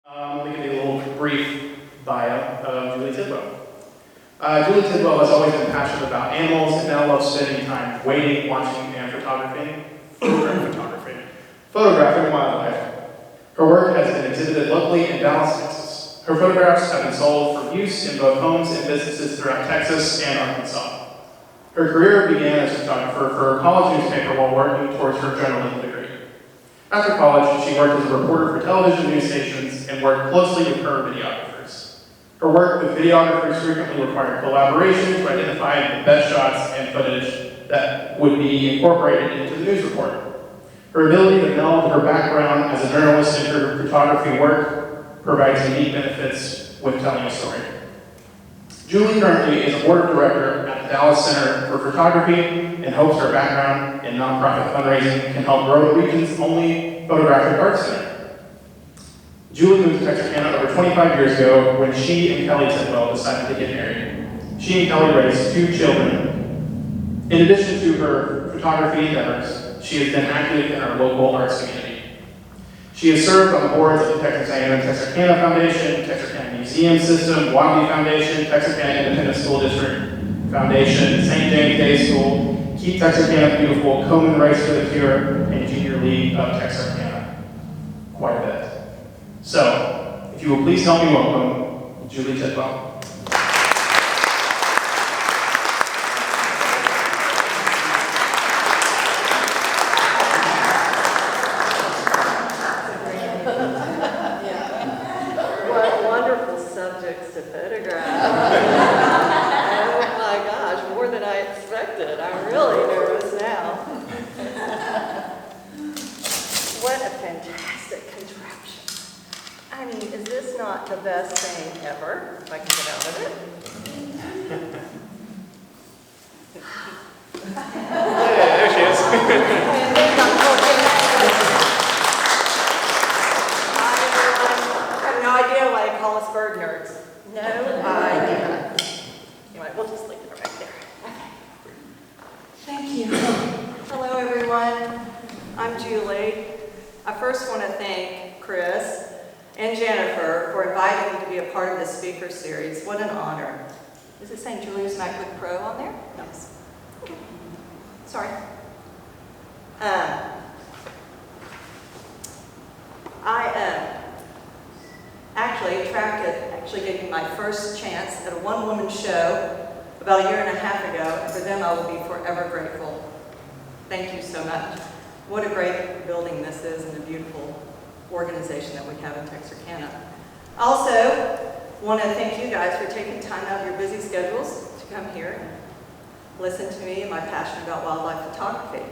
Let me give you a little brief bio of Julie Tidwell. Julie Tidwell has always been passionate about animals and now loves spending time waiting, watching, and photographing wildlife. Her work has been exhibited locally in Dallas, Texas. Her photographs have been sold for use in both homes and businesses throughout Texas and Arkansas. Her career began as a photographer for a college newspaper while working towards her journalism degree. After college, she worked as a reporter for television news stations and worked closely with her videographers. Her work with videographers frequently required collaboration to identify the best shots and footage that would be incorporated into the news report. Her ability to meld her background as a journalist and her photography work provides unique benefits with telling a story. Julie currently is a board director at the Dallas Center for Photography and hopes her background in nonprofit fundraising can help grow the region's only photographic art center. Julie moved to Texarkana over 25 years ago when she and Kelly Tidwell decided to get married. She and Kelly raised 2 children. In addition to her photography endeavors, she has been active in our local arts community. She has served on the boards of the Texarkana Foundation, Texarkana Museum System, Waukee Foundation, Texarkana Independent School District Foundation, St. James Day School, Keep Texarkana Beautiful, Komen Race for the Cure, and Junior League of Texarkana. Quite a bit. So, if you will please help me welcome Julie Tidwell. The best thing ever, if I can get out of it. There she is. I have no idea why they call us bird nerds. No idea. Anyway, we'll just leave it right there. Okay. Thank you. Hello, everyone. I'm Julie. I first want to thank Chris and Jennifer for inviting me to be a part of this speaker series. What an honor. Is it saying Julia's MacBook Pro on there? No. Okay. Sorry. TRAHC gave me my first chance at a one-woman show about a year and a half ago, and for them I will be forever grateful. Thank you so much. What a great building this is and a beautiful organization that we have in Texarkana. I also want to thank you guys for taking time out of your busy schedules to come here and listen to me and my passion about wildlife photography.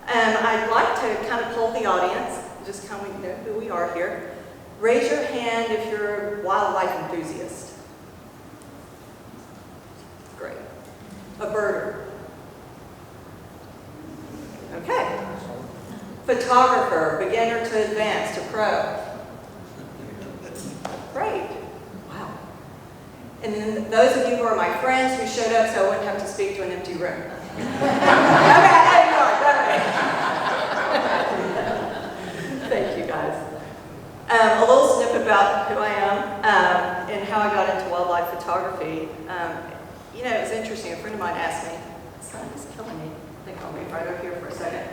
I'd like to kind of poll the audience, just kind of know who we are here. Raise your hand if you're a wildlife enthusiast. Great. A birder. Okay. Photographer, beginner to advanced to pro. Great. Wow. And then those of you who are my friends who showed up so I wouldn't have to speak to an empty room. Okay, there you are. Thank you, guys. A little snippet about who I am and how I got into wildlife photography. You know, it was interesting. A friend of mine asked me, "The sun is killing me." I think I'll be right over here for a second.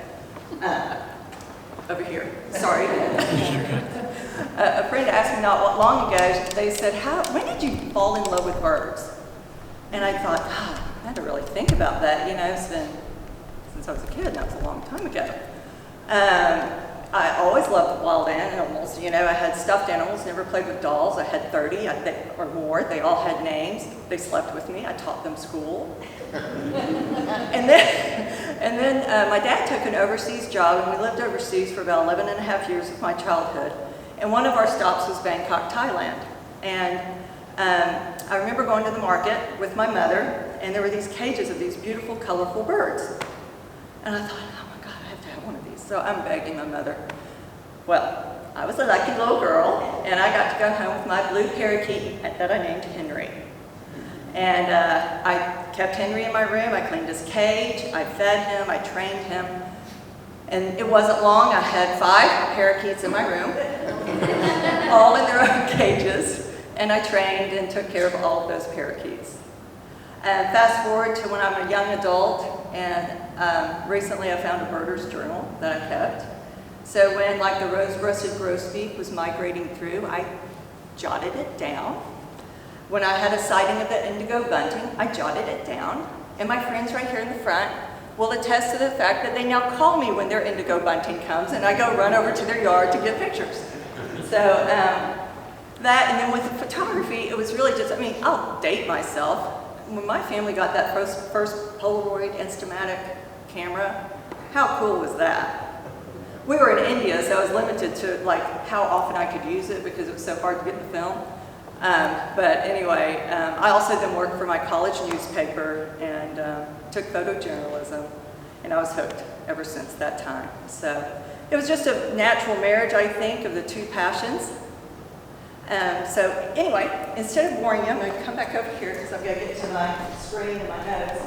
Over here, sorry. A friend asked me not long ago, they said, when did you fall in love with birds? And I thought, I had to really think about that. You know, it's been since I was a kid, and that was a long time ago. I always loved wild animals. You know, I had stuffed animals, never played with dolls. I had 30 or more. They all had names. They slept with me. I taught them school. And then my dad took an overseas job, and we lived overseas for about 11 and a half years of my childhood. And one of our stops was Bangkok, Thailand. And I remember going to the market with my mother, and there were these cages of these beautiful, colorful birds. And I thought, oh my God, I have to have one of these. So I'm begging my mother. Well, I was a lucky little girl, and I got to go home with my blue parakeet that I named Henry. And I kept Henry in my room. I cleaned his cage. I fed him. I trained him. And it wasn't long, I had 5 parakeets in my room, all in their own cages, and I trained and took care of all of those parakeets. And fast forward to when I'm a young adult, and recently I found a birder's journal that I kept. So when like the rose-breasted grosbeak was migrating through, I jotted it down. When I had a sighting of the indigo bunting, I jotted it down. And my friends right here in the front will attest to the fact that they now call me when their indigo bunting comes, and I go run over to their yard to get pictures. So that, and then with the photography, it was really just, I mean, I'll date myself. When my family got that first Polaroid Instamatic camera, how cool was that? We were in India, so I was limited to like how often I could use it because it was so hard to get the film. But anyway, I also then worked for my college newspaper and took photojournalism, and I was hooked ever since that time. So it was just a natural marriage, I think, of the 2 passions. So anyway, instead of boring you, I'm going to come back over here because I've got to get to my screen and my notes.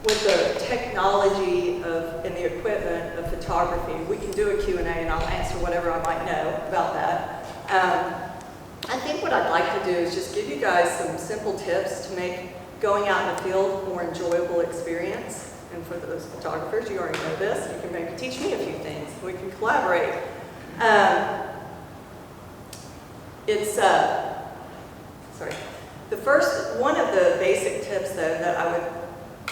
With the technology and the equipment of photography, we can do a Q&A and I'll answer whatever I might know about that. I think what I'd like to do is just give you guys some simple tips to make going out in the field a more enjoyable experience. And for those photographers, you already know this, you can maybe teach me a few things. We can collaborate. One of the basic tips though that I would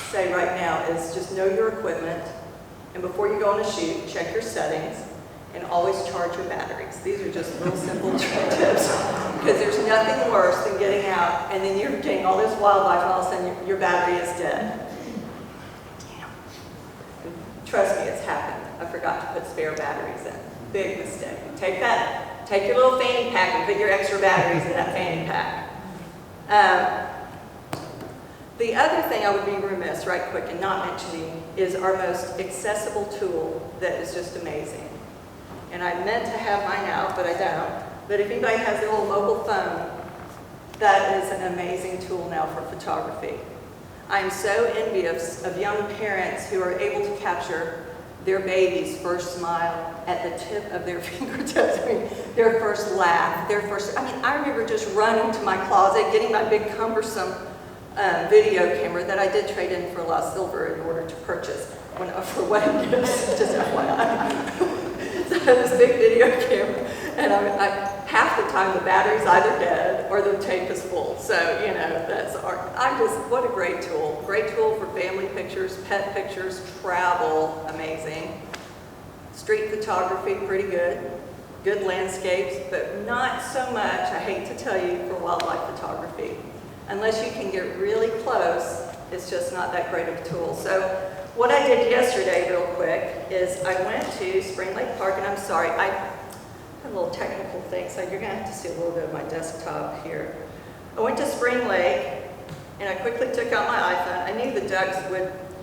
say right now is just know your equipment, and before you go on a shoot, check your settings, and always charge your batteries. These are just real simple tips, because there's nothing worse than getting out and then you're getting all this wildlife and all of a sudden your battery is dead. Damn. Trust me, it's happened. I forgot to put spare batteries in. Big mistake. Take that. Take your little fanny pack and put your extra batteries in that fanny pack. The other thing I would be remiss right quick in not mentioning is our most accessible tool that is just amazing. And I meant to have mine out, but I don't. But if anybody has their little mobile phone, that is an amazing tool now for photography. I'm so envious of young parents who are able to capture their baby's first smile at the tip of their fingertips. I mean, their first laugh, I remember just running to my closet, getting my big cumbersome video camera that I did trade in for a lot of silver in order to purchase for wedding gifts, just FYI. So I had this big video camera, and half the time the battery's either dead or the tape is full. So, you know, that's what a great tool. Great tool for family pictures, pet pictures, travel, amazing. Street photography, pretty good. Good landscapes, but not so much, I hate to tell you, for wildlife photography. Unless you can get really close, it's just not that great of a tool. So what I did yesterday real quick is I went to Spring Lake Park, and I'm sorry, I have a little technical thing, so you're gonna have to see a little bit of my desktop here. I went to Spring Lake, and I quickly took out my iPhone. I knew the ducks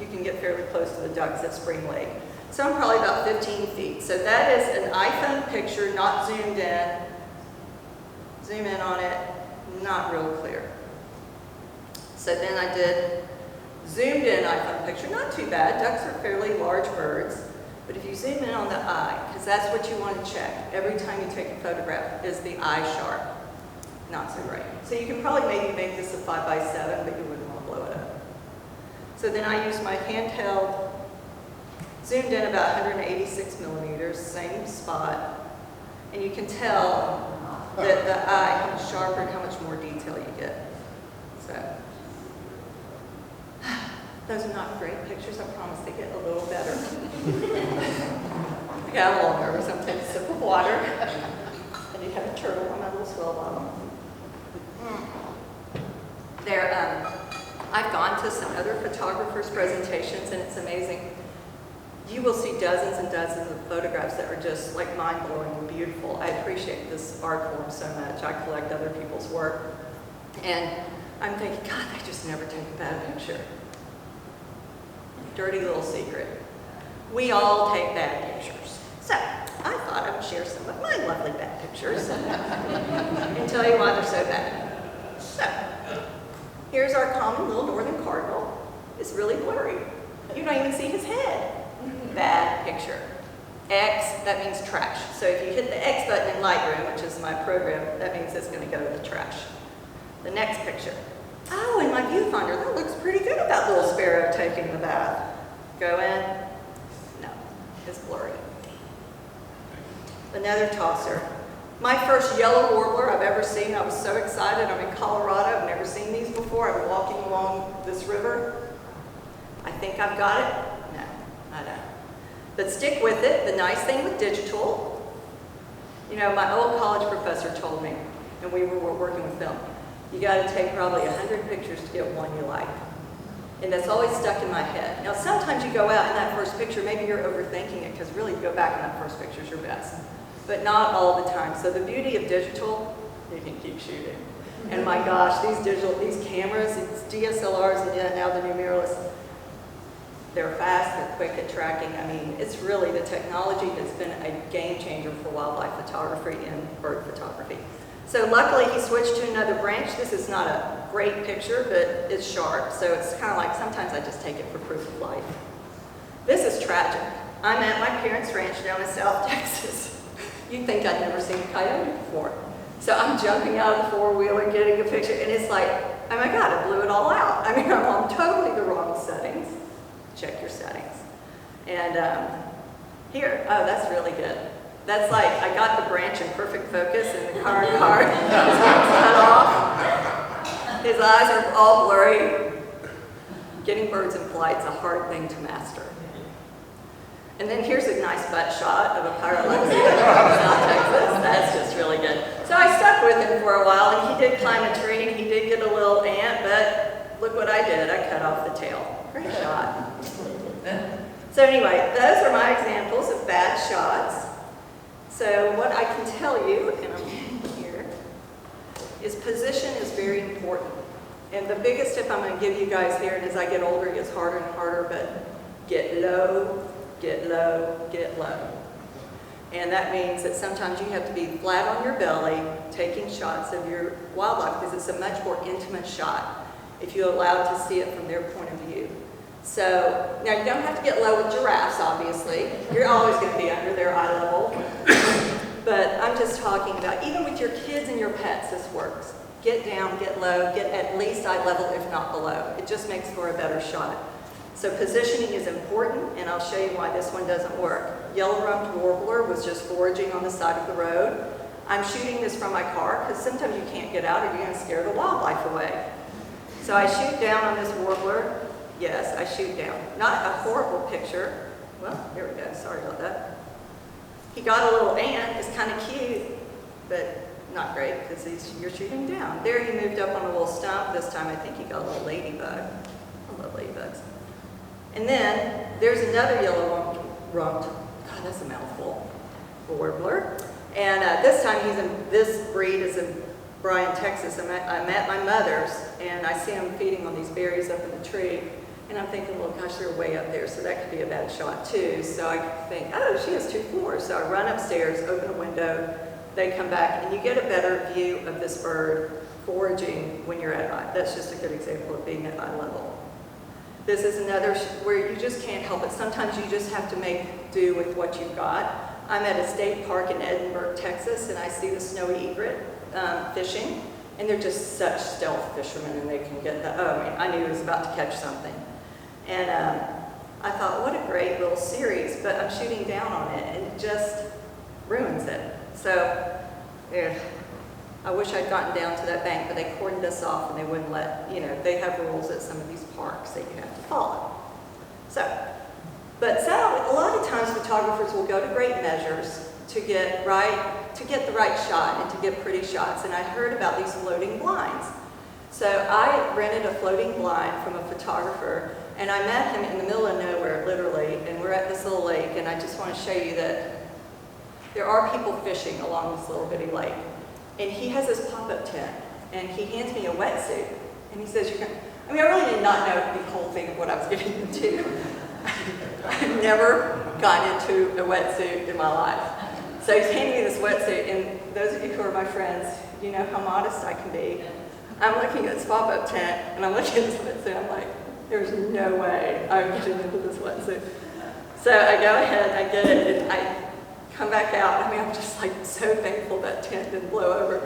you can get fairly close to the ducks at Spring Lake. So I'm probably about 15 feet. So that is an iPhone picture, not zoomed in. Zoom in on it, not real clear. So then I did zoomed in iPhone picture, not too bad. Ducks are fairly large birds, but if you zoom in on the eye, because that's what you want to check every time you take a photograph, is the eye sharp. Not so great. So you can probably maybe make this a 5x7, but you wouldn't want to blow it up. So then I used my handheld, zoomed in about 186 millimeters, same spot, and you can tell that the eye, how much sharper and how much more detail you get. So. Those are not great pictures, I promise they get a little better. I got a little nervous, I'm taking a sip of water. And you have a turtle on my little swell bottle. I've gone to some other photographers' presentations, and it's amazing. You will see dozens and dozens of photographs that are just like mind-blowing and beautiful. I appreciate this art form so much. I collect other people's work. And I'm thinking, God, they just never take a bad picture. Dirty little secret. We all take bad pictures. So, I thought I would share some of my lovely bad pictures and tell you why they're so bad. So, here's our common little northern cardinal. It's really blurry. You don't even see his head. Bad. picture. X, that means trash. So if you hit the X button in Lightroom, which is my program, that means it's going to go to the trash. The next picture. Oh, in my viewfinder, that looks pretty good with that little sparrow taking the bath. Go in. No, it's blurry. Another tosser. My first yellow warbler I've ever seen. I was so excited. I'm in Colorado. I've never seen these before. I'm walking along this river. I think I've got it. No, I don't. But stick with it. The nice thing with digital, you know, my old college professor told me, and we were working with film, you got to take probably 100 pictures to get one you like. And that's always stuck in my head. Now, sometimes you go out in that first picture, maybe you're overthinking it, because really, you go back in that first picture is your best. But not all the time. So the beauty of digital, you can keep shooting. And my gosh, these cameras, these DSLRs, and now the new mirrorless, they're fast, they're quick at tracking. I mean, it's really the technology that's been a game changer for wildlife photography and bird photography. So luckily he switched to another branch. This is not a great picture, but it's sharp. So it's kind of like, sometimes I just take it for proof of life. This is tragic. I'm at my parents' ranch down in South Texas. You'd think I'd never seen a coyote before. So I'm jumping out of the four-wheeler, getting a picture, and it's like, oh my God, I blew it all out. I mean, I'm on totally the wrong settings. Check your settings. And here, oh, that's really good. That's like, I got the branch in perfect focus, and the car is cut off. His eyes are all blurry. Getting birds in flight is a hard thing to master. And then here's a nice butt shot of a Pyrolexia in South Texas. That's just really good. So I stuck with him for a while, and he did climb a tree, and he did get a little ant, but look what I did. I cut off the tail. Great shot. So anyway, those are my examples of bad shots. So what I can tell you, and I'm here, is position is very important. And the biggest tip I'm going to give you guys here, and as I get older, it gets harder and harder, but get low, get low, get low. And that means that sometimes you have to be flat on your belly, taking shots of your wildlife, because it's a much more intimate shot if you allow to see it from their point of view. So, now you don't have to get low with giraffes, obviously. You're always going to be under their eye level. But I'm just talking about, even with your kids and your pets, this works. Get down, get low, get at least eye level, if not below. It just makes for a better shot. So positioning is important, and I'll show you why this one doesn't work. Yellow-rumped warbler was just foraging on the side of the road. I'm shooting this from my car, because sometimes you can't get out or you're going to scare the wildlife away. So I shoot down on this warbler. Yes, I shoot down. Not a horrible picture. Well, here we go. Sorry about that. He got a little ant. It's kind of cute, but not great, because you're shooting down. There he moved up on a little stump. This time I think he got a little ladybug. I love ladybugs. And then there's another yellow-rumped, God, that's a mouthful, warbler. And this time this breed is in Bryan, Texas. I'm at my mother's, and I see him feeding on these berries up in the tree. And I'm thinking, well, gosh, they're way up there, so that could be a bad shot too. So I think, oh, she has 2 floors. So I run upstairs, open a window, they come back, and you get a better view of this bird foraging when you're at eye. That's just a good example of being at eye level. This is another where you just can't help it. Sometimes you just have to make do with what you've got. I'm at a state park in Edinburgh, Texas, and I see the snowy egret fishing, and they're just such stealth fishermen, and they can get the, oh, I mean, I knew he was about to catch something. And I thought, what a great little series, but I'm shooting down on it, and it just ruins it. So, I wish I'd gotten down to that bank, but they cordoned us off, and they wouldn't let, you know, they have rules at some of these parks that you have to follow. So, a lot of times photographers will go to great measures to get the right shot and to get pretty shots. And I heard about these floating blinds. So I rented a floating blind from a photographer, and I met him in the middle of nowhere, literally, and we're at this little lake, and I just want to show you that there are people fishing along this little bitty lake. And he has this pop-up tent, and he hands me a wetsuit, and he says, I mean, I really did not know the whole thing of what I was getting into. I've never gotten into a wetsuit in my life. So he's handing me this wetsuit, and those of you who are my friends, you know how modest I can be. I'm looking at this pop-up tent, and I'm looking at this wetsuit, I'm like, there's no way I'm getting into this wetsuit. So I go ahead, I get it, and I come back out. I mean, I'm just like so thankful that tent didn't blow over.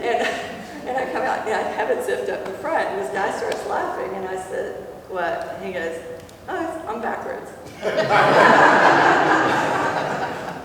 And I come out, and I have it zipped up the front, and this guy starts laughing, and I said, what? And he goes, oh, I'm backwards.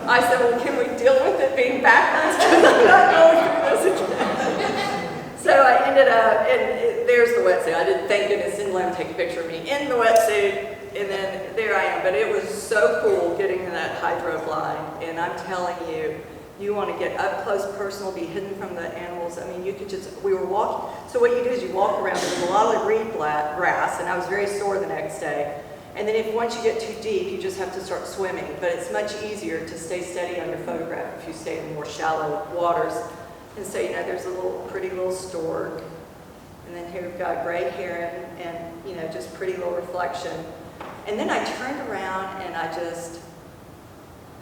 I said, well, can we deal with it being backwards? Because I'm not going through this again. So I ended up, and there's the wetsuit. I didn't, thank goodness, didn't let him take a picture of me in the wetsuit. And then there I am. But it was so cool getting in that hydro blind. And I'm telling you, you want to get up close, personal, be hidden from the animals. I mean, you could just, we were walking. So what you do is you walk around. There's a lot of reed grass, and I was very sore the next day. And then if once you get too deep, you just have to start swimming. But it's much easier to stay steady on your photograph if you stay in more shallow waters. And so, you know, there's a little pretty little stork. And then here we've got a gray heron and, you know, just pretty little reflection. And then I turned around and I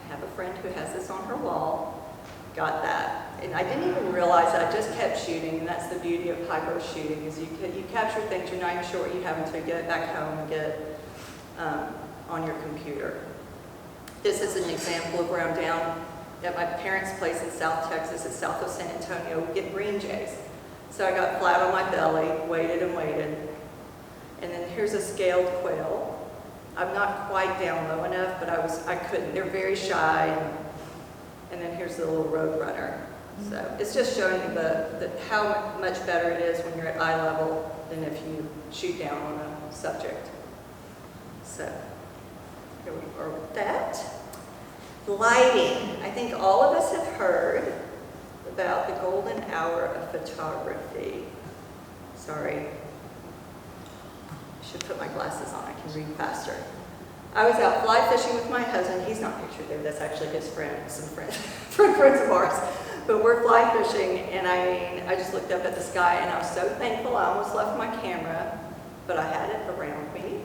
have a friend who has this on her wall, got that. And I didn't even realize that. I just kept shooting, and that's the beauty of hyper shooting, is you capture things you're not even sure what you have until you get it back home and get it on your computer. This is an example of where I'm down at my parents' place in South Texas, it's south of San Antonio. We get green jays. So I got flat on my belly, waited and waited. And then here's a scaled quail. I'm not quite down low enough, but I couldn't. They're very shy. And then here's the little road runner. So it's just showing you how much better it is when you're at eye level than if you shoot down on a subject. So here we are with that. Lighting. I think all of us have heard about the golden hour of photography. Sorry. I should put my glasses on. I can read faster. I was out fly fishing with my husband. He's not pictured there. That's actually his friend, friends of ours. But we're fly fishing, and I mean, I just looked up at the sky, and I was so thankful. I almost left my camera, but I had it around me.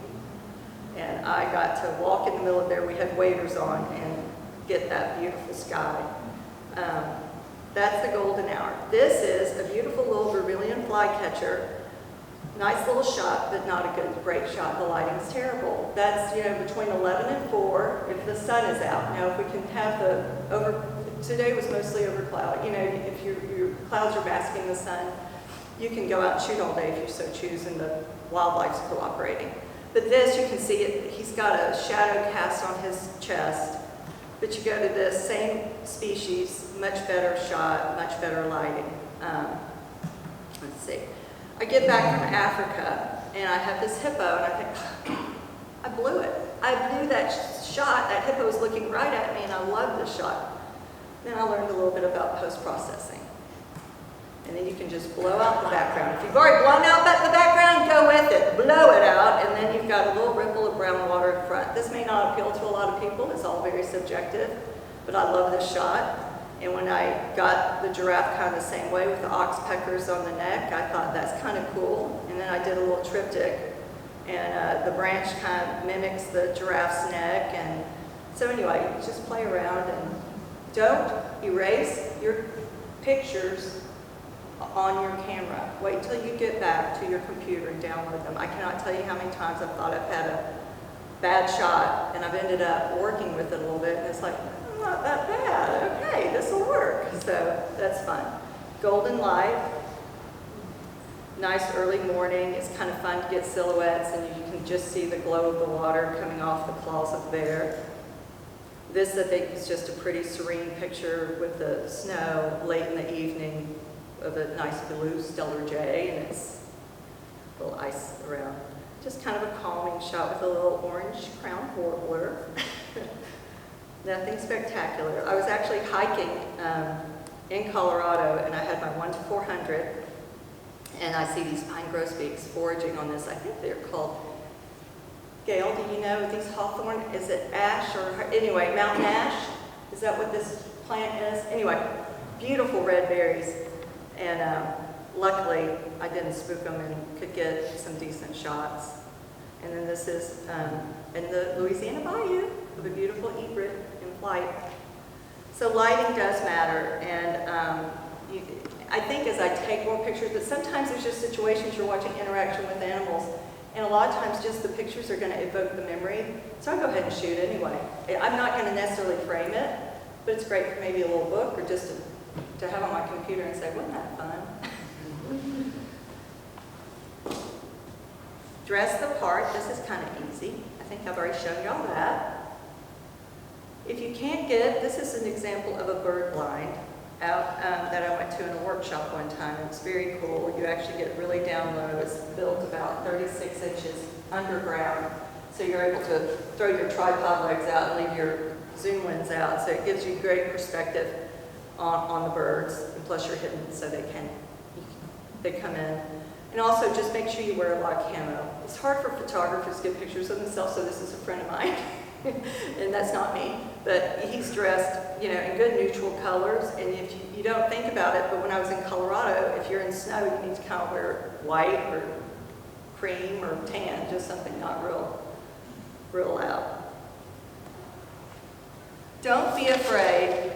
And I got to walk in the middle of there. We had waders on and get that beautiful sky. That's the golden hour. This is a beautiful little vermilion flycatcher. Nice little shot, but not a great shot. The lighting's terrible. That's, you know, between 11 and 4 if the sun is out. Now, if we can have today was mostly over cloud. You know, if your clouds are masking the sun, you can go out and shoot all day if you so choose, and the wildlife's cooperating. But this, you can see it, he's got a shadow cast on his chest. But you go to this same species, much better shot, much better lighting. Let's see. I get back from Africa, and I have this hippo, and I think, I blew it. I blew that shot. That hippo was looking right at me, and I loved this shot. Then I learned a little bit about post-processing. And then you can just blow out the background. If you've already blown out the background, go with it. Blow it out, and then you've got a little ripple of brown water in front. This may not appeal to a lot of people. It's all very subjective, but I love this shot. And when I got the giraffe kind of the same way with the oxpeckers on the neck, I thought that's kind of cool. And then I did a little triptych, and the branch kind of mimics the giraffe's neck. And so anyway, just play around and don't erase your pictures on your camera. Wait till you get back to your computer and download them. I cannot tell you how many times I've thought I've had a bad shot, and I've ended up working with it a little bit, and it's like, not that bad. Okay, this will work. So that's fun. Golden light, nice early morning. It's kind of fun to get silhouettes, and you can just see the glow of the water coming off the claws of the bear. This, I think, is just a pretty serene picture with the snow late in the evening of a nice blue stellar jay, and it's a little ice around. Just kind of a calming shot with a little orange crowned warbler. Nothing spectacular. I was actually hiking in Colorado, and I had my 1-400, and I see these pine grosbeaks foraging on this. I think they're called, Gail, do you know these hawthorn? Is it ash or, anyway, mountain ash? Is that what this plant is? Anyway, beautiful red berries, and luckily I didn't spook them and could get some decent shots. And then this is in the Louisiana Bayou with a beautiful egret in flight. So lighting does matter, and I think as I take more pictures, but sometimes there's just situations you're watching interaction with animals, And a lot of times just the pictures are going to evoke the memory. So I go ahead and shoot anyway. I'm not going to necessarily frame it, but it's great for maybe a little book or just to have on my computer and say, wasn't that fun? Dress the part. This is kind of easy. I think I've already shown y'all that. If you can't get, this is an example of a bird blind out that I went to in a workshop one time. It's very cool. You actually get really down low. It's built about 36 inches underground. So you're able to throw your tripod legs out and leave your zoom lens out. So it gives you great perspective on the birds. And plus you're hidden so they come in. And also just make sure you wear a lot of camo. It's hard for photographers to get pictures of themselves, so this is a friend of mine. And that's not me, but he's dressed, in good neutral colors. And if you don't think about it, but when I was in Colorado, if you're in snow, you need to kind of wear white or cream or tan, just something not real loud. Don't be afraid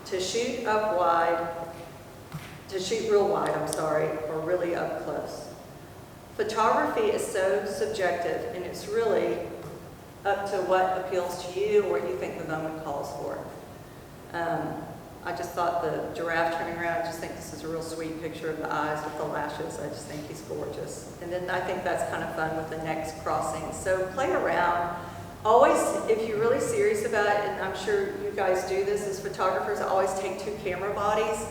to shoot real wide, or really up close. Photography is so subjective, and it's really up to what appeals to you or what you think the moment calls for. I just thought the giraffe turning around, I just think this is a real sweet picture of the eyes with the lashes. I just think he's gorgeous. And then I think that's kind of fun with the necks crossing. So play around. Always, if you're really serious about it, and I'm sure you guys do this as photographers, always take 2 camera bodies,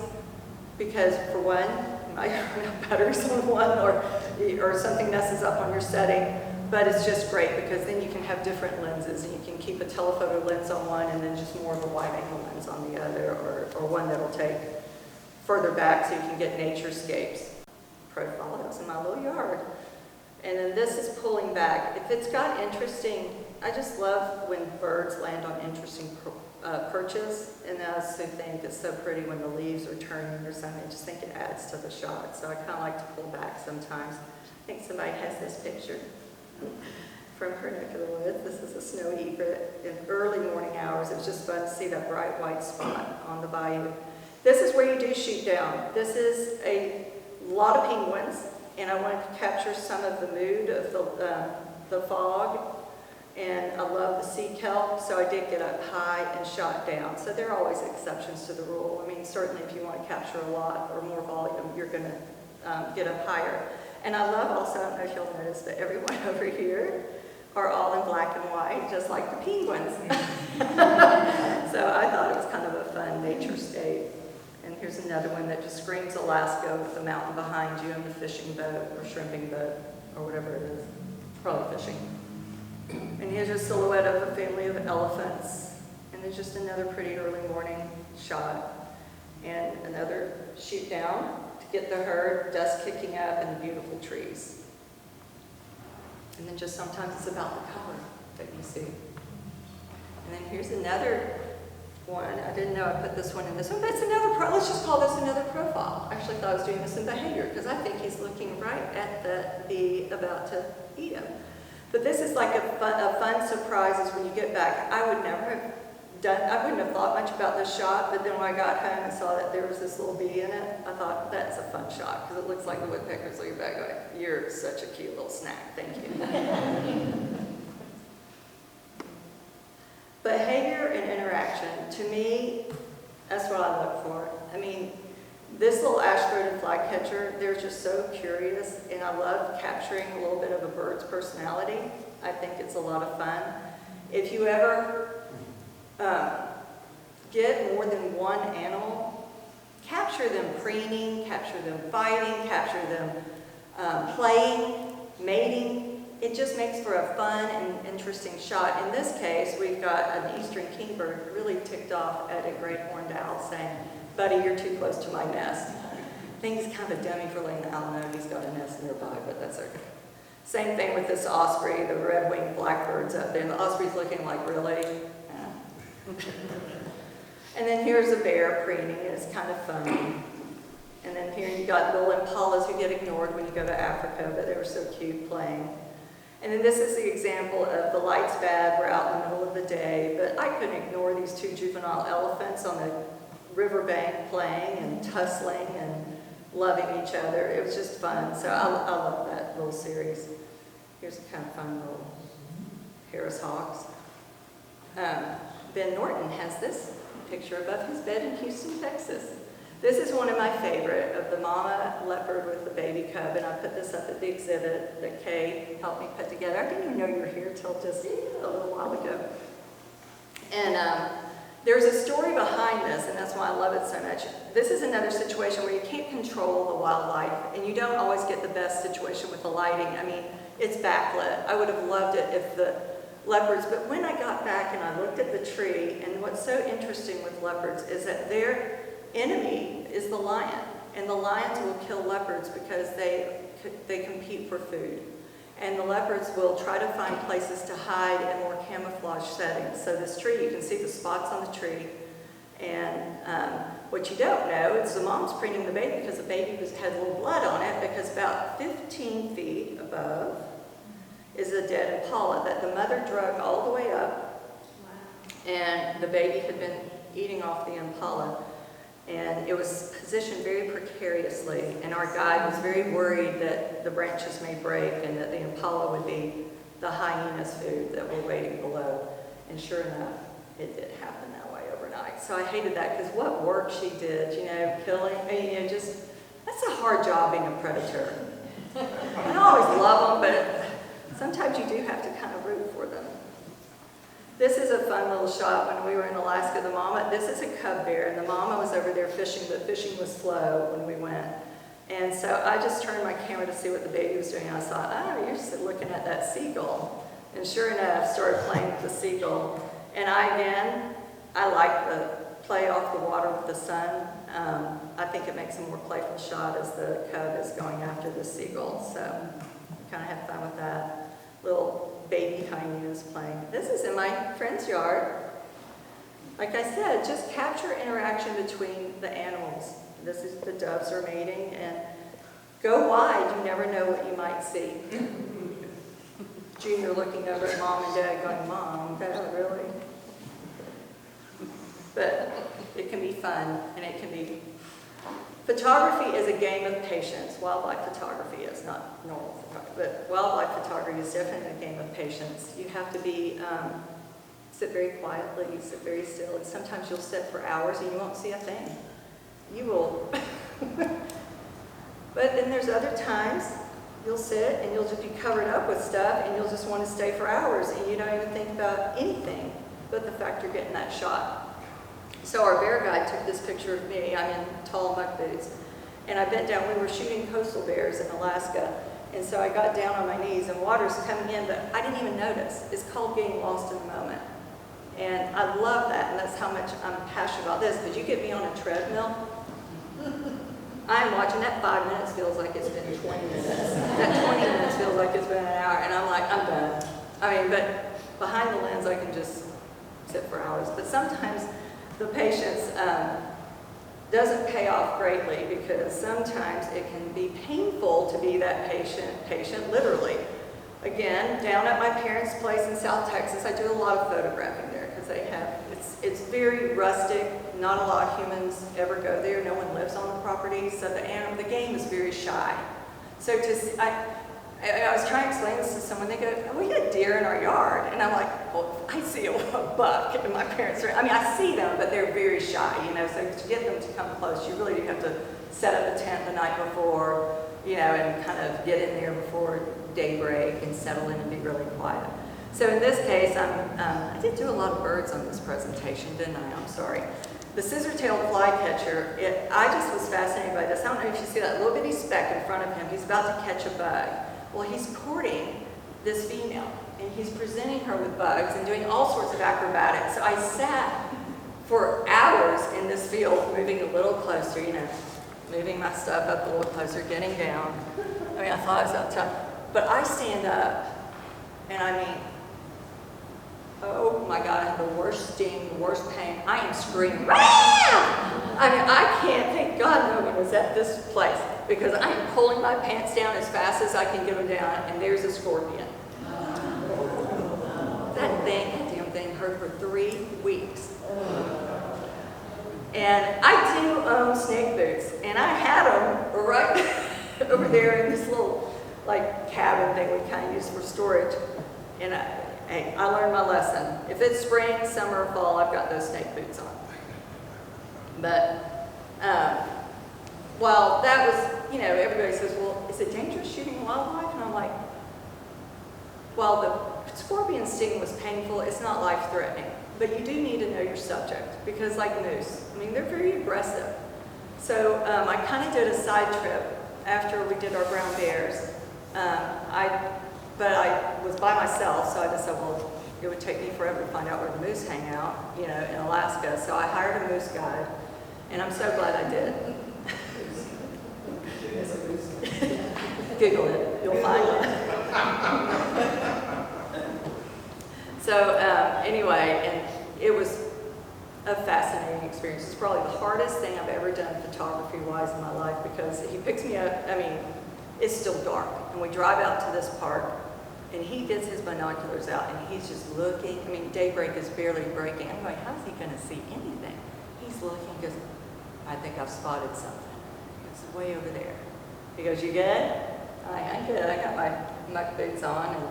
because for one, you might run out batteries on one, or something messes up on your setting. But it's just great because then you can have different lenses, and you can keep a telephoto lens on one and then just more of a wide angle lens on the other, or one that'll take further back so you can get naturescapes. Profile, that was in my little yard. And then this is pulling back. If it's got interesting, I just love when birds land on interesting perches, and I also think it's so pretty when the leaves are turning or something. I just think it adds to the shot, so I kind of like to pull back sometimes. I think somebody has this picture from her neck of the woods. This is a snowy egret in early morning hours. It was just fun to see that bright white spot on the bayou. This is where you do shoot down. This is a lot of penguins, and I wanted to capture some of the mood of the fog. And I love the sea kelp, so I did get up high and shot down. So there are always exceptions to the rule. I mean, certainly if you want to capture a lot or more volume, you're going to get up higher. And I love also, I don't know if you'll notice, but everyone over here are all in black and white, just like the penguins. So I thought it was kind of a fun nature scape. And here's another one that just screams Alaska with the mountain behind you and the fishing boat or shrimping boat or whatever it is. Probably fishing. And here's a silhouette of a family of elephants. And there's just another pretty early morning shot. And another shoot down to get the herd, dust kicking up, and the beautiful trees. And then just sometimes it's about the color that you see. And then here's another one. I didn't know I put this one in this one, but it's another, let's just call this another profile. I actually thought I was doing this in behavior because I think he's looking right at the bee about to eat him. But this is like a fun surprise is when you get back. I wouldn't have thought much about this shot, but then when I got home and saw that there was this little bee in it, I thought, that's a fun shot, because it looks like the woodpeckers looking back going, you're such a cute little snack, thank you. Behavior and interaction, to me, that's what I look for. I mean, this little ash-throated flycatcher, they're just so curious, and I love capturing a little bit of a bird's personality. I think it's a lot of fun. If you ever get more than one animal, capture them preening, capture them fighting, capture them playing, mating. It just makes for a fun and interesting shot. In this case, we've got an eastern kingbird really ticked off at a great horned owl saying, buddy, you're too close to my nest. I think he's kind of a dummy for letting the owl know he's got a nest nearby, but that's okay. Same thing with this osprey, the red-winged blackbird's up there, and the osprey's looking like, really? And then here's a bear preening, and it's kind of funny. And then here you got little impalas who get ignored when you go to Africa, but they were so cute playing. And then this is the example of the light's bad, we're out in the middle of the day, but I couldn't ignore these 2 juvenile elephants on the riverbank playing and tussling and loving each other. It was just fun, so I love that little series. Here's a kind of fun little Harris Hawks. Ben Norton has this picture above his bed in Houston, Texas. This is one of my favorite, of the mama leopard with the baby cub, and I put this up at the exhibit that Kay helped me put together. I didn't even know you were here till just a little while ago. And there's a story behind this, and that's why I love it so much. This is another situation where you can't control the wildlife, and you don't always get the best situation with the lighting. I mean, it's backlit. I would have loved it if the leopards, but when I got back and I looked at the tree, and what's so interesting with leopards is that their enemy is the lion, and the lions will kill leopards because they compete for food. And the leopards will try to find places to hide in more camouflage settings. So this tree, you can see the spots on the tree. And what you don't know is the mom's preening the baby because the baby had a little blood on it, because about 15 feet above is a dead impala that the mother drug all the way up. Wow. And the baby had been eating off the impala. And it was positioned very precariously, and our guide was very worried that the branches may break and that the impala would be the hyena's food that were waiting below. And sure enough, it did happen that way overnight. So I hated that, because what work she did, you know, killing, just, that's a hard job being a predator. I always love them, but sometimes you do have to kind of root for them. This is a fun little shot when we were in Alaska. The mama, this is a cub bear, and the mama was over there fishing, but fishing was slow when we went. And so I just turned my camera to see what the baby was doing. I thought, oh, you're just looking at that seagull. And sure enough, started playing with the seagull. And I like the play off the water with the sun. I think it makes a more playful shot as the cub is going after the seagull. So I kind of have fun with that. Little baby hyenas playing. This is in my friend's yard. Like I said, just capture interaction between the animals. This is the doves are mating, and go wide. You never know what you might see. Junior looking over at mom and dad going, Mom, Dad, really? But it can be fun, and it can be... Photography is a game of patience. Wildlife photography is not normal photography, but wildlife photography is definitely a game of patience. You have to be, sit very quietly, sit very still, and sometimes you'll sit for hours and you won't see a thing. You will. But then there's other times you'll sit and you'll just be covered up with stuff and you'll just want to stay for hours and you don't even think about anything but the fact you're getting that shot. So our bear guide took this picture of me. I'm in tall muck boots. And I bent down. We were shooting coastal bears in Alaska. And so I got down on my knees, and water's coming in, but I didn't even notice. It's called getting lost in the moment. And I love that, and that's how much I'm passionate about this. But you get me on a treadmill, I'm watching that 5 minutes feels like it's been 20 minutes. That 20 minutes feels like it's been an hour, and I'm like, I'm done. I mean, but behind the lens, I can just sit for hours. But sometimes the patience doesn't pay off greatly, because sometimes it can be painful to be that patient literally. Again, down at my parents' place in South Texas, I do a lot of photographing there because they have, it's very rustic. Not a lot of humans ever go there. No one lives on the property, so the game is very shy. So I was trying to explain this to someone. They go, "Oh, we got a deer in our yard," and I'm like, "Well, I see a buck in my parents' yard." I mean, I see them, but they're very shy, you know. So to get them to come close, you really do have to set up a tent the night before, you know, and kind of get in there before daybreak and settle in and be really quiet. So in this case, I did do a lot of birds on this presentation, didn't I? I'm sorry. The Scissortail Flycatcher, I just was fascinated by this. I don't know if you see that little bitty speck in front of him. He's about to catch a bug. Well, he's courting this female, and he's presenting her with bugs and doing all sorts of acrobatics. So I sat for hours in this field, moving a little closer, you know, moving my stuff up a little closer, getting down. I mean, I thought I was out of time. But I stand up, and I mean, oh my God, I have the worst sting, the worst pain. I am screaming. Ah! I mean, I can't, thank God no one was at this place, because I am pulling my pants down as fast as I can get them down, and there's a scorpion. That damn thing hurt for 3 weeks. And I do own snake boots, and I had them right over there in this little like cabin thing we kind of use for storage. And I learned my lesson. If it's spring, summer, or fall, I've got those snake boots on. But, well, that was, you know, everybody says, well, is it dangerous shooting wildlife? And I'm like, well, the scorpion sting was painful. It's not life-threatening. But you do need to know your subject because, like moose, I mean, they're very aggressive. So I kind of did a side trip after we did our brown bears. But I was by myself, so I just said, well, it would take me forever to find out where the moose hang out, you know, in Alaska. So I hired a moose guide, and I'm so glad I did. Google it, you'll find it. So anyway, and it was a fascinating experience. It's probably the hardest thing I've ever done photography-wise in my life because he picks me up, I mean, it's still dark, and we drive out to this park, and he gets his binoculars out, and he's just looking. I mean, daybreak is barely breaking. I'm like, how's he going to see anything? He's looking, because I think I've spotted something. It's way over there. He goes, you good? I'm good. I got my muck boots on and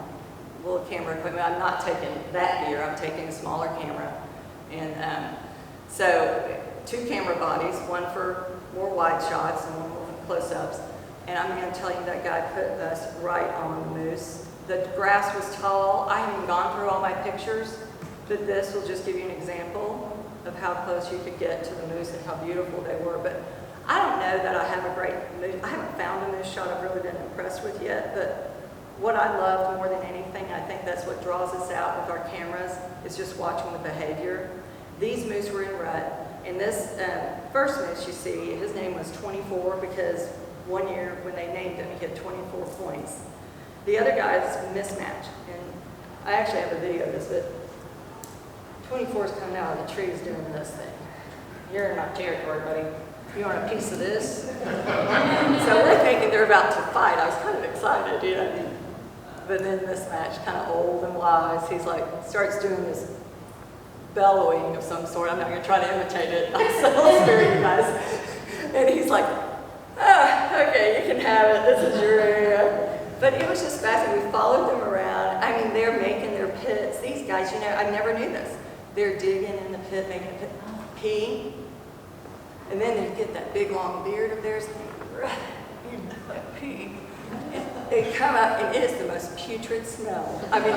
little camera equipment. I'm not taking that gear. I'm taking a smaller camera. And so 2 camera bodies, one for more wide shots and one more for close-ups. And I'm going to tell you that guy put us right on the moose. The grass was tall. I haven't even gone through all my pictures, but this will just give you an example of how close you could get to the moose and how beautiful they were. But I don't know that I have a great moose. I haven't found a moose shot I've really been impressed with yet, but what I loved more than anything, I think that's what draws us out with our cameras, is just watching the behavior. These moose were in rut, and this first moose you see, his name was 24 because one year when they named him, he had 24 points. The other guy's mismatch, and I actually have a video of this, but 24 is coming out of the trees doing this thing. You're in my territory, buddy. You want a piece of this? So we're thinking they're about to fight. I was kind of excited, you know. But then this match, kind of old and wise, he's like, starts doing this bellowing of some sort. I'm not going to try to imitate it. I'll spare you guys. And he's like, okay, you can have it. This is your area. But it was just fascinating. We followed them around. I mean, they're making their pits. These guys, you know, I never knew this. They're digging in the pit, making a pit, pee. And then they get that big long beard of theirs, and they pee. They come up, and it is the most putrid smell. I mean,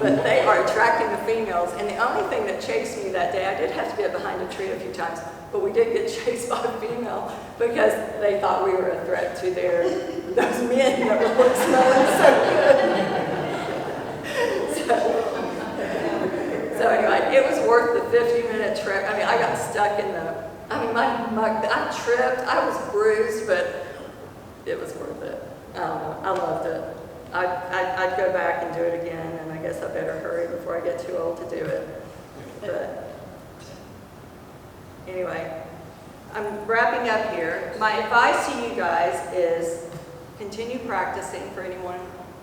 but they are attracting the females. And the only thing that chased me that day, I did have to get behind a tree a few times, but we did get chased by a female because they thought we were a threat to those men that were smelling so good. So anyway, it was worth the 50-minute trip. I mean, I got stuck in I tripped. I was bruised, but it was worth it. I loved it. I'd go back and do it again, and I guess I better hurry before I get too old to do it. But anyway, I'm wrapping up here. My advice to you guys is continue practicing for anyone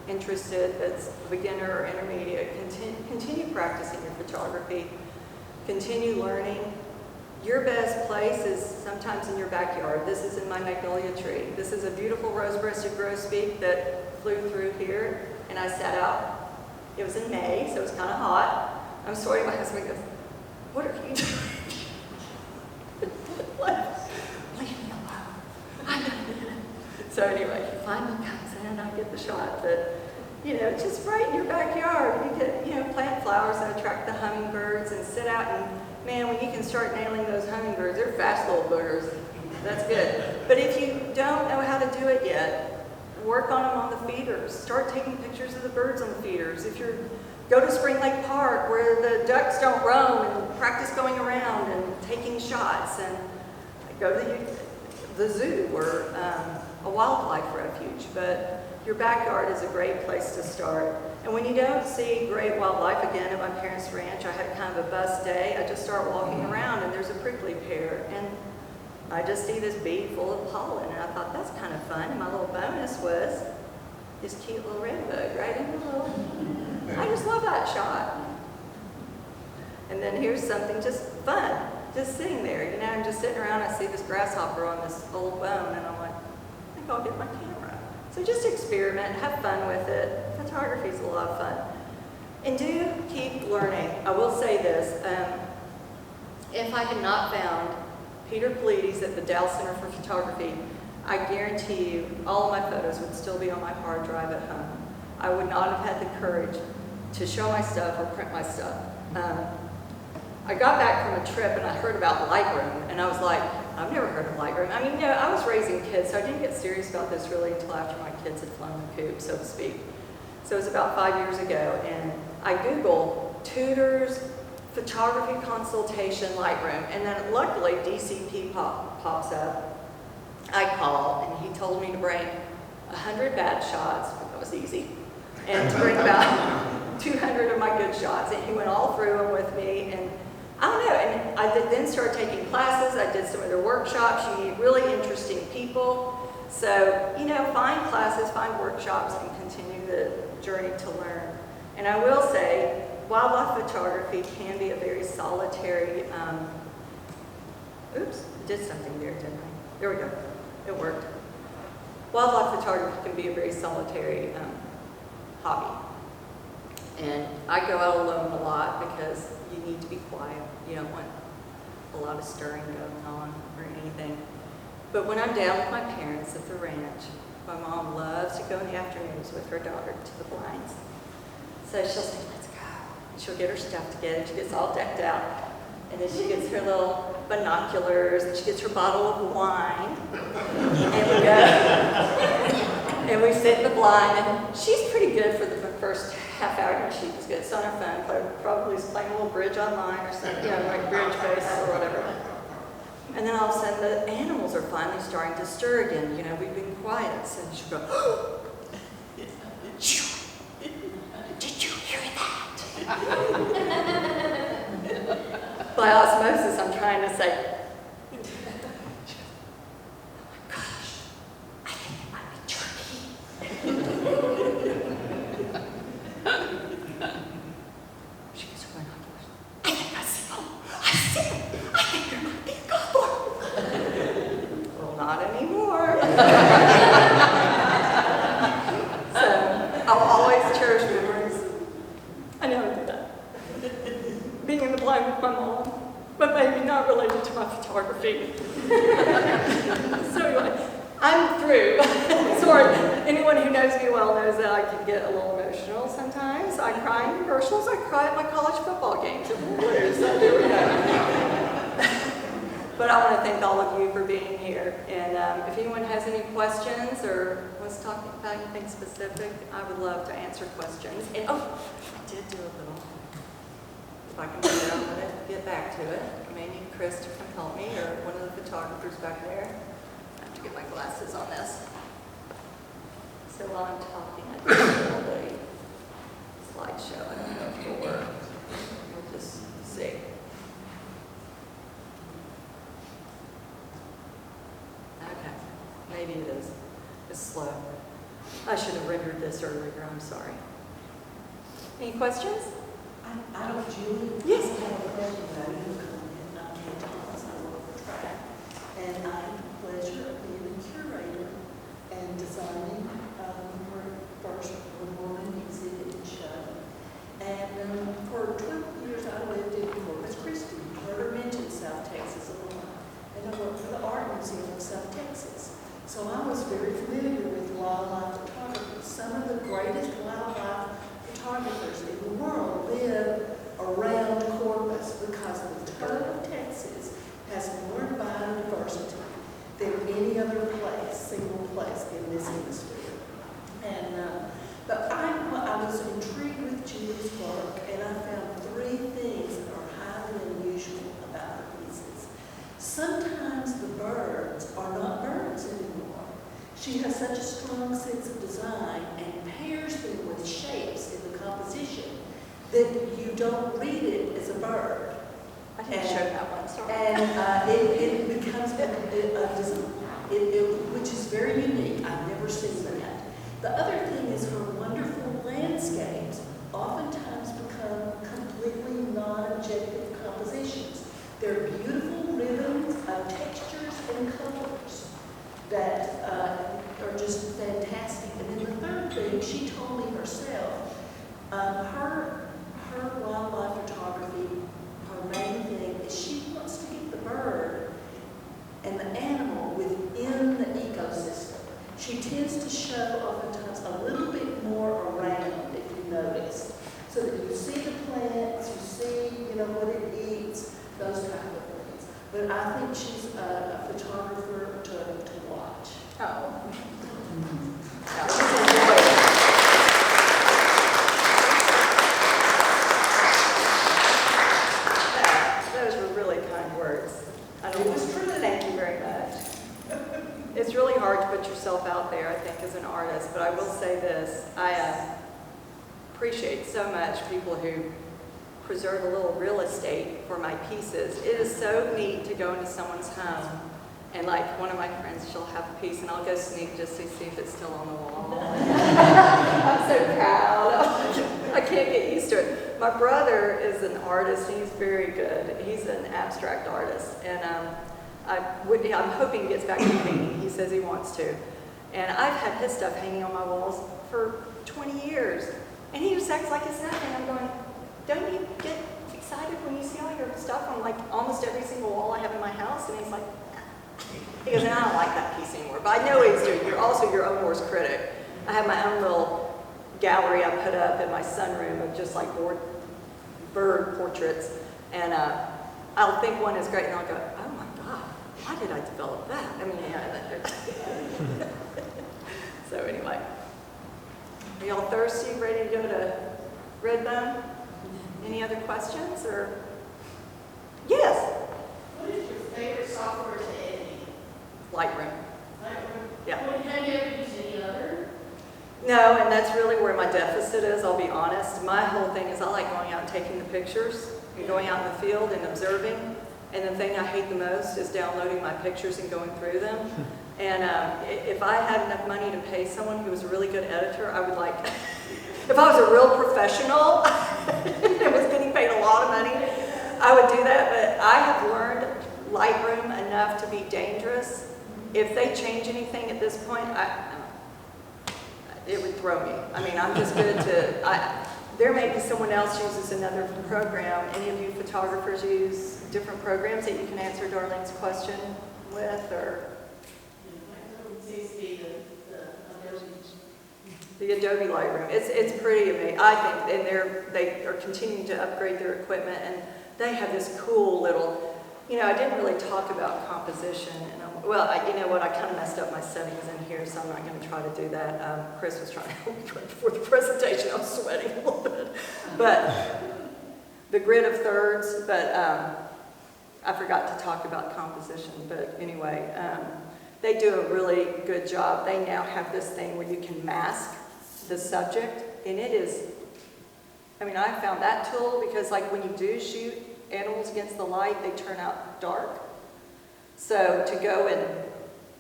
interested that's beginner or intermediate. Continue practicing your photography. Continue learning. Your best place is sometimes in your backyard. This is in my magnolia tree. This is a beautiful rose-breasted grosbeak that flew through here, and I sat out. It was in May, so it was kind of hot. I'm sorry, my husband goes, what are you doing? What? Leave me alone. So anyway, he finally comes in, I get the shot, but you know, just right in your backyard. You could, you know, plant flowers that attract the hummingbirds and sit out and, man, when you can start nailing those hummingbirds, they're fast little boogers. That's good. But if you don't know how to do it yet, work on them on the feeders. Start taking pictures of the birds on the feeders. If you go to Spring Lake Park where the ducks don't roam and practice going around and taking shots, and go to the zoo or a wildlife refuge. But your backyard is a great place to start. And when you don't see great wildlife, again, at my parents' ranch, I had kind of a bus day. I just start walking around, and there's a prickly pear, and I just see this bead full of pollen, and I thought, that's kind of fun. And my little bonus was this cute little red bug right in the little. I just love that shot. And then here's something just fun, just sitting there. You know, I'm just sitting around, I see this grasshopper on this old bone, and I'm like, I think I'll get my camera. So just experiment, have fun with it. Photography is a lot of fun. And do keep learning. I will say this, if I had not found Peter Polides at the Dow Center for Photography, I guarantee you all of my photos would still be on my hard drive at home. I would not have had the courage to show my stuff or print my stuff. I got back from a trip and I heard about Lightroom, and I was like, I've never heard of Lightroom. I mean, I was raising kids, so I didn't get serious about this really until after my kids had flown the coop, so to speak. So it was about 5 years ago, and I Googled tutors, photography consultation, Lightroom, and then luckily DCP pops up. I call, and he told me to bring 100 bad shots, that was easy, and to bring about 200 of my good shots, and he went all through them with me, and I don't know, and I then started taking classes. I did some of their workshops. You meet really interesting people. So, find classes, find workshops, and continue the journey to learn. And I will say, wildlife photography can be a very solitary, oops, I did something there, didn't I? There we go, it worked. Wildlife photography can be a very solitary hobby. And I go out alone a lot because you need to be quiet. You don't want a lot of stirring going on or anything. But when I'm down with my parents at the ranch, my mom loves to go in the afternoons with her daughter to the blinds. So she'll say, let's go. And she'll get her stuff together. She gets all decked out. And then she gets her little binoculars, and she gets her bottle of wine. And we go, and we sit in the blind. And she's pretty good for the first half hour. She was good. It's on her phone. Probably is playing a little bridge online or something, like Bridge Face or whatever. And then all of a sudden the animals are finally starting to stir again. We've been quiet. So she'll go, oh, did you hear that? By osmosis, I'm trying to say, oh my gosh, I think it might be turkey. She gets her binoculars. I think I see them. I see them. I think there might be a gobbler. Well, not anymore. So I'll always cherish memories. I never do that. Being in the blind with my mom, but maybe not related to my photography. So anyway, I'm through. Sorry, anyone who knows me well knows that I can get a little emotional sometimes. I cry in commercials, I cry at my college football games. So there we go. But I want to thank all of you for being here. And if anyone has any questions or wants to talk about anything specific, I would love to answer questions. And I did do a little. If I can do it, I'm going to get back to it. Maybe Chris can help me, or one of the photographers back there. I have to get my glasses on this. So while I'm talking, I can show the slideshow. I don't know if it'll work. We'll just see. Okay, maybe it is. It's slow. I should have rendered this earlier. I'm sorry. Any questions? I don't, Julie. Yes. I have a question about you. I'm Kate Thomas. I work for TRAHC. And I have the pleasure of being a curator and designing her first woman exhibit and show. And for 12 years, I lived in Corpus Christi, Murder mentioned South Texas a lot. And I worked for the Art Museum of South Texas. So I was very familiar with wildlife photography. Some of the greatest wildlife photographers in the world live around Corpus because the total of Texas has more biodiversity than any other place, single place in this hemisphere. And but I was intrigued with Julie's work, and I found 3 things that are highly unusual about her pieces. Sometimes the birds are not birds anymore. She has such a strong sense of design and pairs them with shapes in the composition that you don't read it as a bird. I didn't show that one, sorry. And it becomes a design, which is very unique. I've never seen that. The other thing is her wonderful landscapes oftentimes become completely non-objective compositions. They're beautiful rhythms of textures and colors that are just fantastic those kind of things. But I think she's a photographer to watch. Oh. Those were really kind words. It was true. Thank you very much. It's really hard to put yourself out there, I think, as an artist, but I will say this. I appreciate so much people who preserve a little real estate for my pieces. It is so neat to go into someone's home and like one of my friends, she'll have a piece and I'll go sneak just to see if it's still on the wall. I'm so proud. I can't get used to it. My brother is an artist and he's very good. He's an abstract artist and I'm hoping he gets back to painting. He says he wants to. And I've had his stuff hanging on my walls for 20 years. And he just acts like it's nothing. I'm going, don't you get excited when you see all your stuff on like almost every single wall I have in my house? And he's like, he goes, I don't like that piece anymore. But I know he's doing, you're also your own worst critic. I have my own little gallery I put up in my sunroom of just like bird portraits. And I'll think one is great and I'll go, oh my God, why did I develop that? I mean, yeah. So anyway, are y'all thirsty, ready to go to Redbone? Any other questions or? Yes? What is your favorite software to editing? Lightroom. Lightroom? Yeah. Have you ever used any other? No, and that's really where my deficit is, I'll be honest. My whole thing is I like going out and taking the pictures and going out in the field and observing. And the thing I hate the most is downloading my pictures and going through them. And if I had enough money to pay someone who was a really good editor, I would like, if I was a real professional and was getting paid a lot of money, I would do that. But I have learned Lightroom enough to be dangerous. If they change anything at this point, it would throw me. I mean, I'm just good to, there may be someone else uses another program. Any of you photographers use different programs that you can answer Darlene's question with, or? Seems to be The Adobe Lightroom. It's pretty amazing, I think, and they are continuing to upgrade their equipment, and they have this cool little, you know, I didn't really talk about composition, and you know what, I kind of messed up my settings in here, so I'm not going to try to do that. Chris was trying to help me right before the presentation. I was sweating a little bit. But the grid of thirds, but I forgot to talk about composition, but anyway, they do a really good job. They now have this thing where you can mask the subject, and it is, I mean, I found that tool because like when you do shoot animals against the light, they turn out dark. So to go and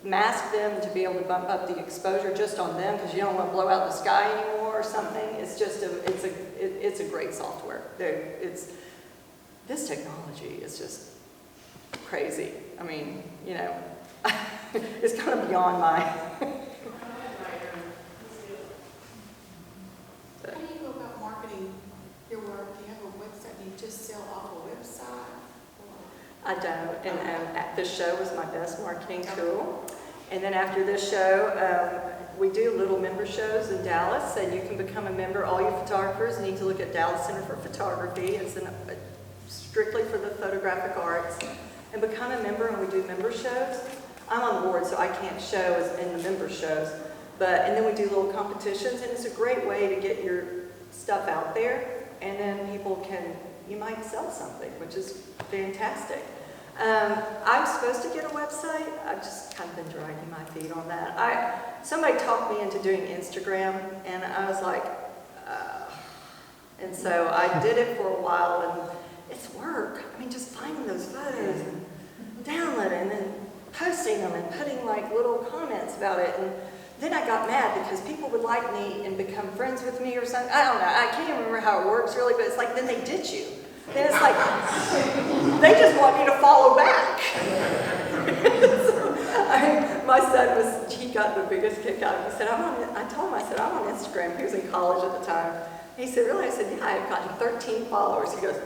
mask them, to be able to bump up the exposure just on them because you don't want to blow out the sky anymore or something, it's just it's a great software. This technology is just crazy. I mean, you know, it's kind of beyond my. How do you go about marketing your work? Do you have a website? Do you just sell off a website? I don't, and this show was my best marketing tool. And then after this show, we do little member shows in Dallas, and you can become a member. All you photographers need to look at Dallas Center for Photography. It's strictly for the photographic arts. And become a member, and we do member shows. I'm on the board, so I can't show in the member shows. And then we do little competitions, and it's a great way to get your stuff out there. And then people you might sell something, which is fantastic. I'm supposed to get a website. I've just kind of been dragging my feet on that. Somebody talked me into doing Instagram, and I was like, and so I did it for a while, and it's work. I mean, just finding those photos and downloading and then posting them and putting like little comments about it. And then I got mad because people would like me and become friends with me or something. I don't know. I can't even remember how it works really, but it's like then they ditch you. Then it's like they just want me to follow back. So, my son he got the biggest kick out of it. He said, I told him, I said, I'm on Instagram. He was in college at the time. He said, really? I said, yeah, I've gotten 13 followers. He goes,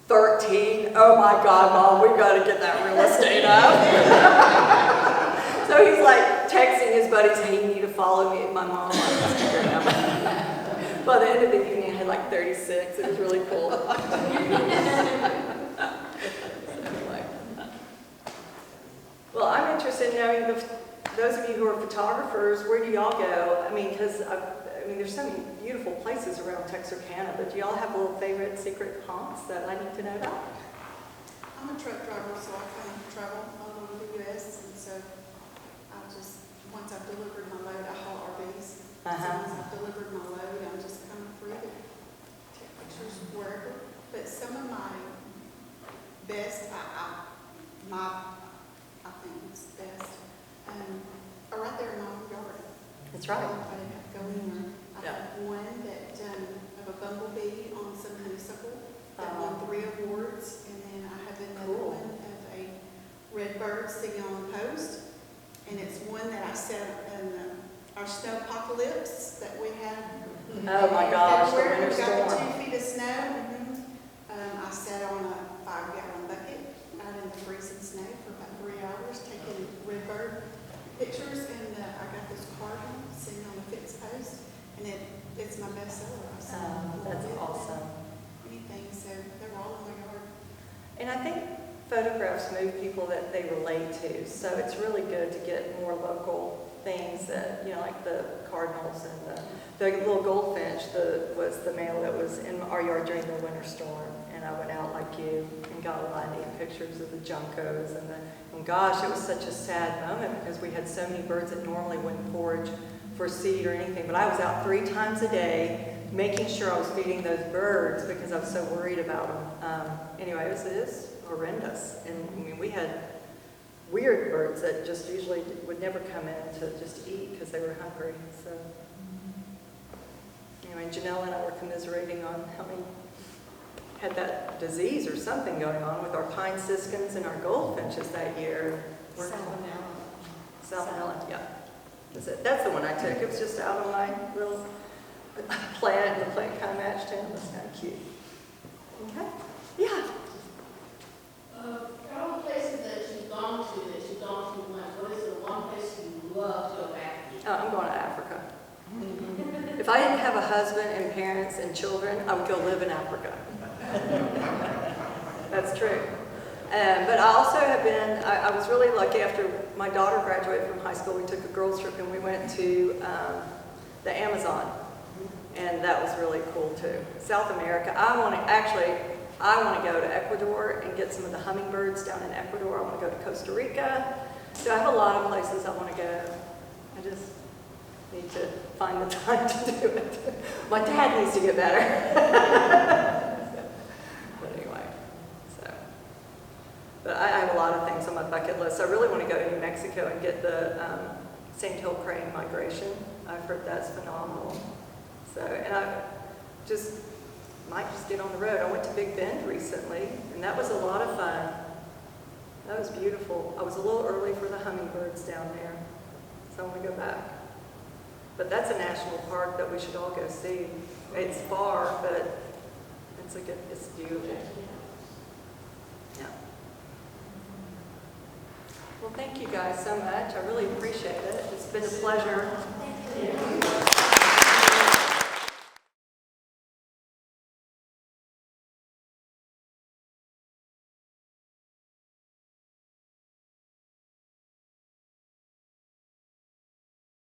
13? Oh my God, Mom, we've got to get that real estate up. So he's like texting his buddies, hey, you need to follow me and my mom on Instagram. By the end of the evening, I had like 36. It was really cool. those of you who are photographers, where do y'all go? I mean, because there's so many beautiful places around Texarkana, but do y'all have little favorite secret haunts that I need to know about? I'm a truck driver, so I kind of travel all over the U.S. And so once I've delivered my load, I haul RVs. So once I've delivered my load, I'm just kind of free to take pictures wherever. But some of my best, I think it's best, are right there in my own yard. That's right. I didn't have to go anywhere. I Yeah. have one of a bumblebee on some honeysuckle that won 3 awards, and then I have another Cool. one of a red bird sitting on a post, and it's one that I set in our snow apocalypse that we had. Oh my gosh, the February, winter we got the storm. 2 feet of snow. I sat on a 5-gallon bucket out in the freezing snow for about 3 hours, taking red bird pictures, and I got this cardinal sitting on the fence post, and it's my bestseller. I sold That's awesome. anything, so they're all in my yard. And I think photographs move people that they relate to, so it's really good to get more local things that, like the cardinals and the little goldfinch was the male that was in our yard during the winter storm. And I went out like you and got a lot of neat pictures of the juncos and gosh, it was such a sad moment because we had so many birds that normally wouldn't forage for seed or anything. But I was out 3 times a day making sure I was feeding those birds because I was so worried about them. Anyway, it was horrendous. And we had weird birds that just usually would never come in to just eat because they were hungry. So anyway, Janelle and I were commiserating on how many had that disease or something going on with our pine siskins and our goldfinches that year. Salmonella, yeah. That's the one I took. It was just out on my little plant, and the plant kind of matched him. It was kind of cute. Okay. Yeah. All the places that you've gone to once, what is the one place you love to go back to? I'm going to Africa. If I didn't have a husband and parents and children, I would go live in Africa. That's true. But I also have been, I was really lucky after my daughter graduated from high school, we took a girls trip and we went to the Amazon. And that was really cool too. South America, I want to go to Ecuador and get some of the hummingbirds down in Ecuador. I want to go to Costa Rica. So I have a lot of places I want to go. I just need to find the time to do it. My dad needs to get better. But anyway, but I have a lot of things on my bucket list. I really want to go to New Mexico and get the sand-tailed crane migration. I've heard that's phenomenal. So, and I might just get on the road. I went to Big Bend recently, and that was a lot of fun. That was beautiful. I was a little early for the hummingbirds down there, so I want to go back. But that's a national park that we should all go see. It's far, but it's beautiful. Yeah. Well, thank you guys so much. I really appreciate it. It's been a pleasure.